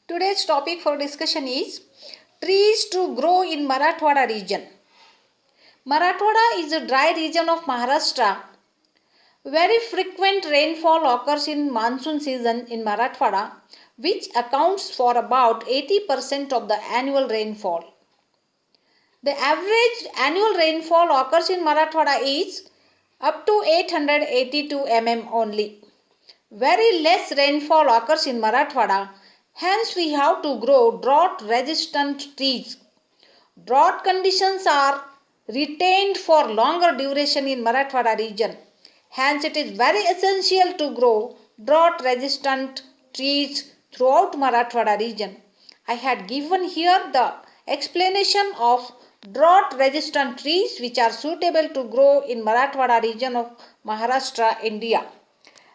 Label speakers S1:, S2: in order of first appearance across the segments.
S1: Today's topic for discussion is trees to grow in Marathwada region. Marathwada is a dry region of Maharashtra. Very frequent rainfall occurs in monsoon season in Marathwada, which accounts for about 80% of the annual rainfall. The average annual rainfall occurs in Marathwada is up to 882 mm only. Very less rainfall occurs in Marathwada, hence we have to grow drought resistant trees. Drought conditions are retained for longer duration in Marathwada region. Hence it is very essential to grow drought resistant trees throughout Marathwada region. I had given here the explanation of drought resistant trees which are suitable to grow in Marathwada region of Maharashtra, India.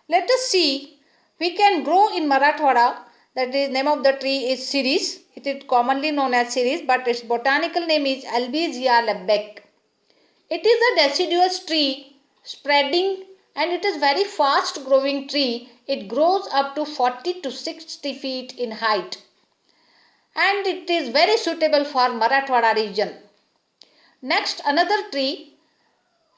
S1: Let us see, we can grow in Marathwada, that is name of the tree is Ceres. It is commonly known as Ceres, but its botanical name is Albizia lebec. It is a deciduous tree spreading and it is very fast growing tree. It grows up to 40 to 60 feet in height and it is very suitable for Marathwada region. Next, another tree.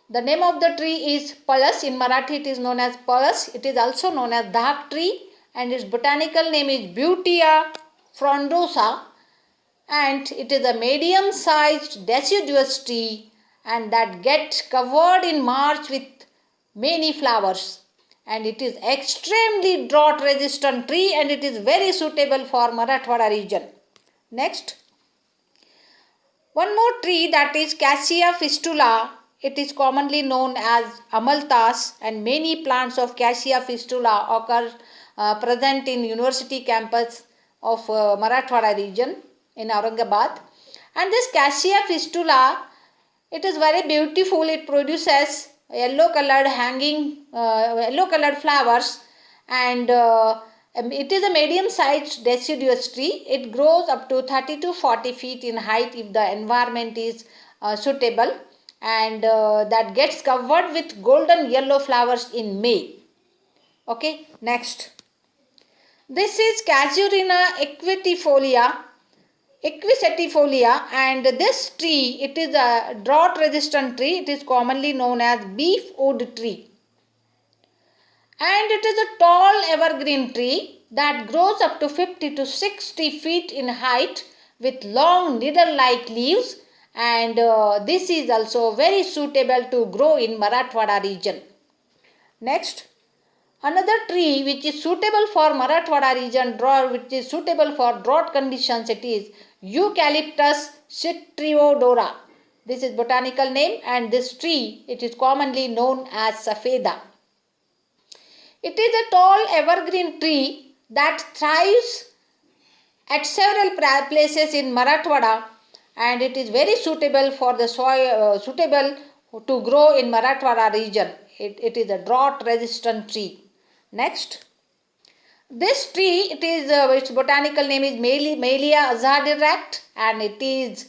S1: The name of the tree is Palas. In Marathi it is known as Palas. It is also known as Dhak tree and its botanical name is Butea frondosa, and it is a medium sized deciduous tree and that gets covered in March with many flowers, and it is extremely drought resistant tree and it is very suitable for Marathwada region. Next, one more tree, that is Cassia fistula. It is commonly known as Amalthas, and many plants of Cassia fistula occur present in university campus of Marathwada region in Aurangabad. And this Cassia fistula, it is very beautiful. It produces yellow colored yellow colored flowers, and it is a medium sized deciduous tree. It grows up to 30 to 40 feet in height if the environment is suitable, and that gets covered with golden yellow flowers in May. Okay, next. This is Casuarina equisetifolia, and this tree, it is a drought resistant tree. It is commonly known as beef wood tree. And it is a tall evergreen tree that grows up to 50 to 60 feet in height with long needle-like leaves, and this is also very suitable to grow in Marathwada region. Next, another tree which is suitable for Marathwada region, which is suitable for drought conditions, it is Eucalyptus citriodora. This is botanical name, and this tree, it is commonly known as Safeda. It is a tall evergreen tree that thrives at several places in Marathwada, and it is very suitable for the soil, suitable to grow in Marathwada region. It is a drought resistant tree. Next, this tree, it is its botanical name is Melia azadiract, and it is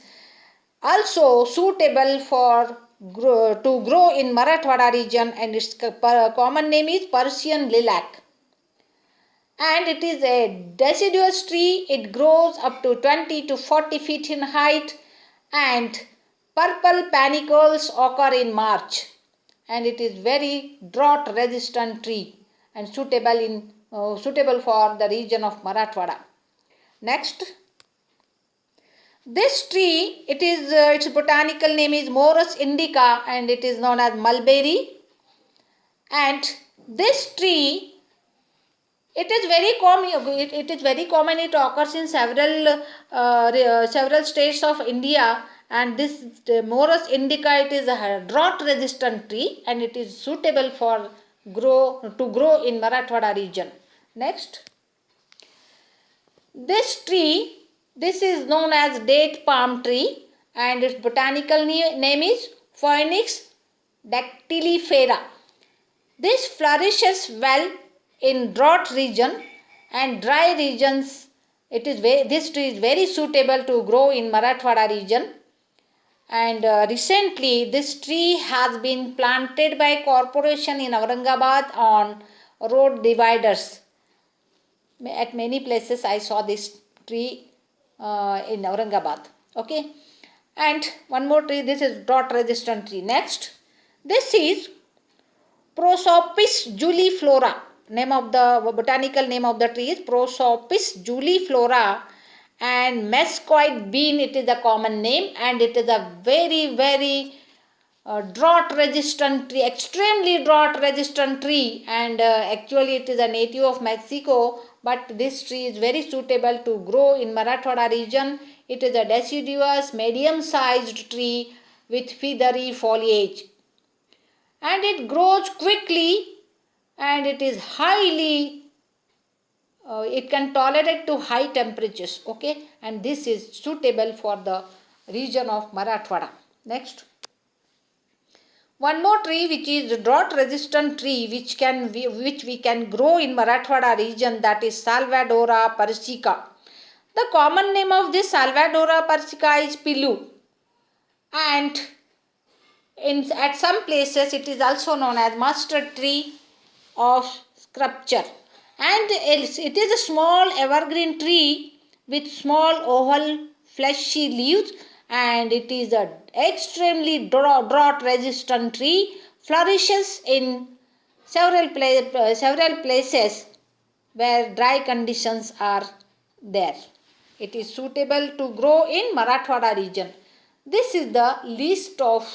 S1: also suitable for to grow in Marathwada region, and its common name is Persian lilac. And it is a deciduous tree. It grows up to 20 to 40 feet in height, and purple panicles occur in March, and it is very drought resistant tree and suitable for the region of Marathwada. Next, this tree, it is its botanical name is Morus indica, and it is known as mulberry. And this tree, it is very common. It is very common. It occurs in several states of India. And this Morus indica, it is a drought resistant tree, and it is suitable for to grow in Marathwada region. Next, this tree, this is known as date palm tree, and its botanical name is Phoenix dactylifera. This flourishes well in drought region and dry regions. This tree is very suitable to grow in Marathwada region. And recently this tree has been planted by corporation in Aurangabad on road dividers. At many places I saw this tree in Aurangabad. Okay, and one more tree, this is drought resistant tree. Next, this is Prosopis juliflora. Name of the botanical name of the tree is Prosopis juliflora, and mesquite bean, it is the common name, and it is a very drought resistant tree, extremely drought resistant tree, and actually it is a native of Mexico, but this tree is very suitable to grow in Marathwada region. It is a deciduous medium sized tree with feathery foliage, and it grows quickly, and it is highly it can tolerate to high temperatures. Okay, and this is suitable for the region of Marathwada. Next, one more tree which is drought resistant tree which we can grow in Marathwada region, that is Salvadora persica. The common name of this Salvadora persica is Pilu, and at some places it is also known as mustard tree of sculpture, and it is a small evergreen tree with small oval fleshy leaves, and it is a extremely drought resistant tree, flourishes in several places where dry conditions are there. It is suitable to grow in Marathwada region. This is the list of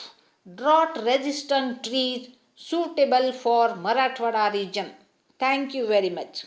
S1: drought resistant trees suitable for Marathwada region. Thank you very much.